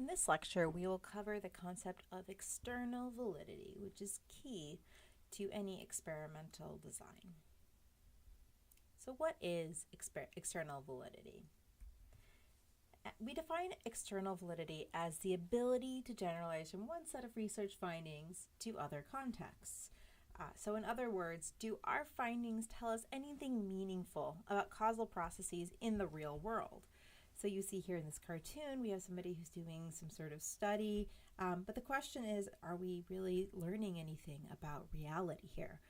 In this lecture, we will cover the concept of external validity, which is key to any experimental design. So what is external validity? We define external validity as the ability to generalize from one set of research findings to other contexts. So in other words, do our findings tell us anything meaningful about causal processes in the real world? So you see here in this cartoon, we have somebody who's doing some sort of study, but the question is, are we really learning anything about reality here?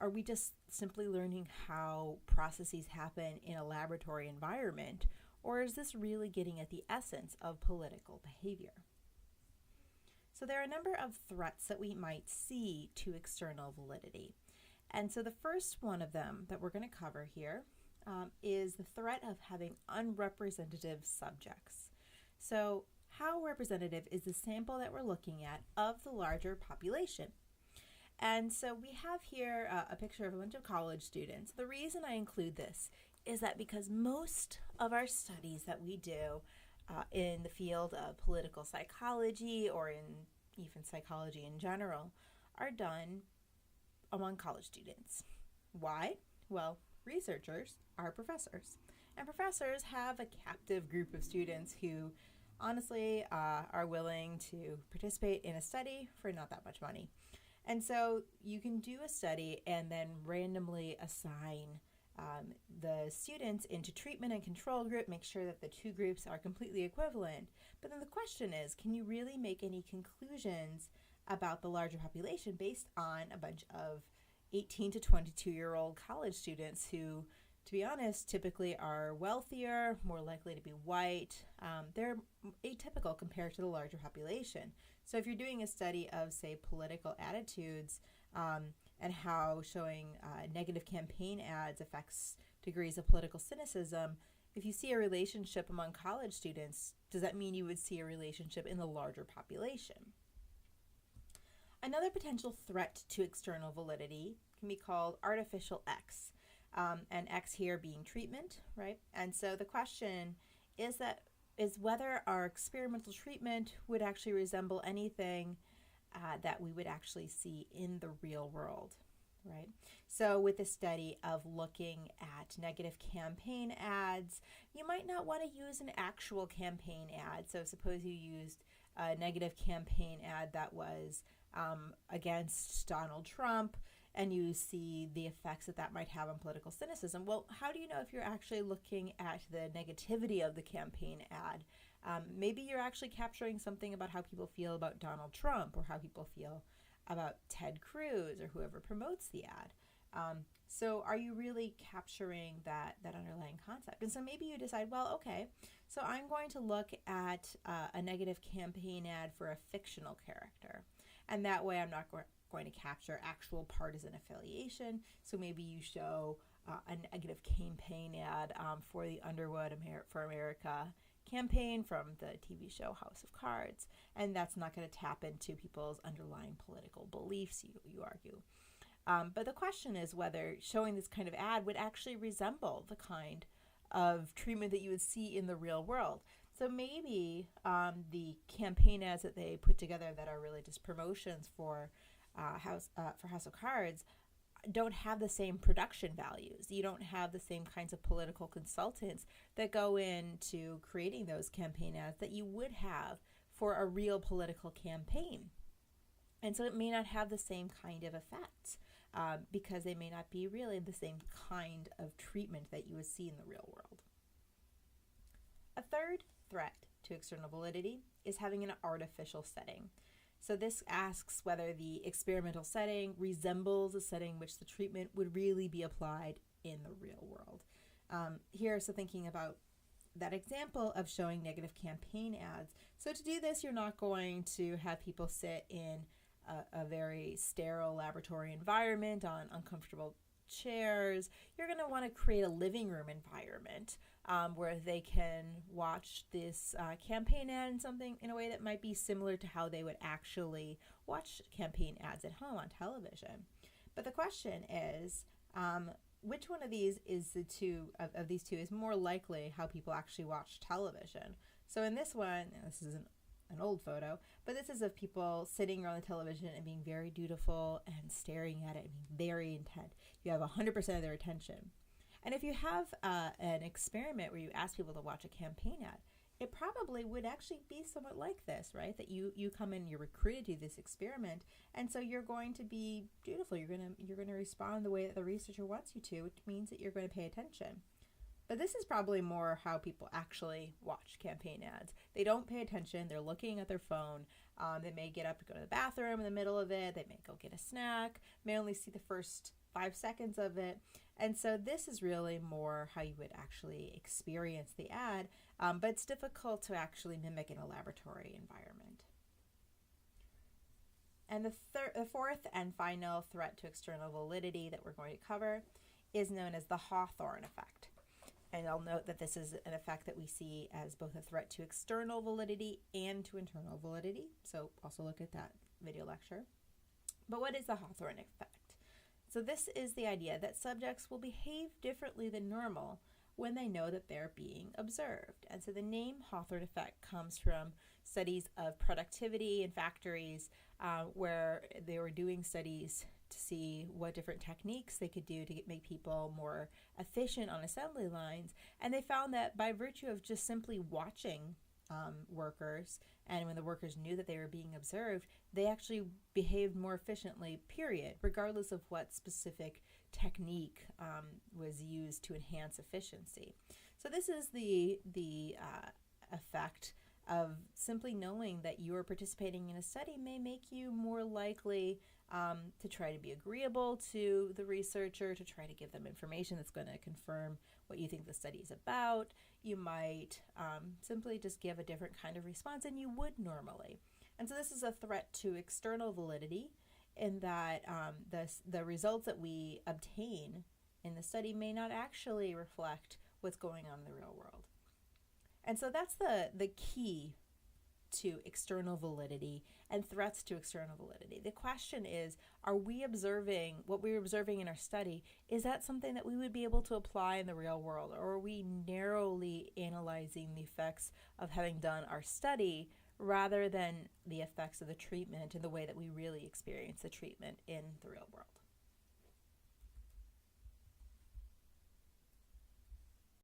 Are we just simply learning how processes happen in a laboratory environment, or is this really getting at the essence of political behavior? So there are a number of threats that we might see to external validity. And so the first one of them that we're going to cover here is the threat of having unrepresentative subjects. So how representative is the sample that we're looking at of the larger population? And so we have here a picture of a bunch of college students. The reason I include this is that because most of our studies that we do in the field of political psychology or in even psychology in general are done among college students. Why? Well, researchers are professors, and professors have a captive group of students who honestly are willing to participate in a study for not that much money. And so you can do a study and then randomly assign the students into treatment and control group, make sure that the two groups are completely equivalent. But then the question is, can you really make any conclusions about the larger population based on a bunch of 18 to 22-year-old college students who, to be honest, typically are wealthier, more likely to be white. They're atypical compared to the larger population. So if you're doing a study of, say, political attitudes and how showing negative campaign ads affects degrees of political cynicism, if you see a relationship among college students, does that mean you would see a relationship in the larger population? Another potential threat to external validity can be called artificial X, and X here being treatment, right? And so the question is whether our experimental treatment would actually resemble anything that we would actually see in the real world, right? So with the study of looking at negative campaign ads, you might not want to use an actual campaign ad. So suppose you used a negative campaign ad that was against Donald Trump, and you see the effects that might have on political cynicism. Well, how do you know if you're actually looking at the negativity of the campaign ad? Maybe you're actually capturing something about how people feel about Donald Trump, or how people feel about Ted Cruz, or whoever promotes the ad. So are you really capturing that underlying concept? And so maybe you decide, well, okay, so I'm going to look at a negative campaign ad for a fictional character. And that way I'm not going to capture actual partisan affiliation. So maybe you show a negative campaign ad for the Underwood for America campaign from the TV show House of Cards. And that's not going to tap into people's underlying political beliefs, you argue. But the question is whether showing this kind of ad would actually resemble the kind of treatment that you would see in the real world. So maybe the campaign ads that they put together that are really just promotions for House of Cards don't have the same production values. You don't have the same kinds of political consultants that go into creating those campaign ads that you would have for a real political campaign. And so it may not have the same kind of effect because they may not be really the same kind of treatment that you would see in the real world. A third threat to external validity is having an artificial setting. So this asks whether the experimental setting resembles a setting in which the treatment would really be applied in the real world. Here, so thinking about that example of showing negative campaign ads. So to do this, you're not going to have people sit in a very sterile laboratory environment on uncomfortable chairs. You're going to want to create a living room environment where they can watch this campaign ad in a way that might be similar to how they would actually watch campaign ads at home on television. But the question is, which one of these is of these two is more likely how people actually watch television? So in this one, this is an old photo, but this is of people sitting around the television and being very dutiful and staring at it and being very intent. You have 100% of their attention. And if you have an experiment where you ask people to watch a campaign ad, it probably would actually be somewhat like this, right? That you come in, you're recruited to this experiment, and so you're going to be dutiful. You're gonna respond the way that the researcher wants you to, which means that you're going to pay attention. But this is probably more how people actually watch campaign ads. They don't pay attention. They're looking at their phone. They may get up to go to the bathroom in the middle of it. They may go get a snack, may only see the first 5 seconds of it. And so this is really more how you would actually experience the ad, but it's difficult to actually mimic in a laboratory environment. And the fourth and final threat to external validity that we're going to cover is known as the Hawthorne effect. And I'll note that this is an effect that we see as both a threat to external validity and to internal validity. So also look at that video lecture. But what is the Hawthorne effect? So this is the idea that subjects will behave differently than normal when they know that they're being observed. And so the name Hawthorne effect comes from studies of productivity in factories where they were doing studies to see what different techniques they could do to make people more efficient on assembly lines. And they found that by virtue of just simply watching workers, and when the workers knew that they were being observed, they actually behaved more efficiently, period, regardless of what specific technique was used to enhance efficiency. So this is the effect of simply knowing that you are participating in a study may make you more likely to try to be agreeable to the researcher, to try to give them information that's going to confirm what you think the study is about. You might simply just give a different kind of response than you would normally. And so this is a threat to external validity in that the results that we obtain in the study may not actually reflect what's going on in the real world. And so that's the key to external validity and threats to external validity. The question is, are we observing what we're observing in our study? Is that something that we would be able to apply in the real world? Or are we narrowly analyzing the effects of having done our study rather than the effects of the treatment and the way that we really experience the treatment in the real world?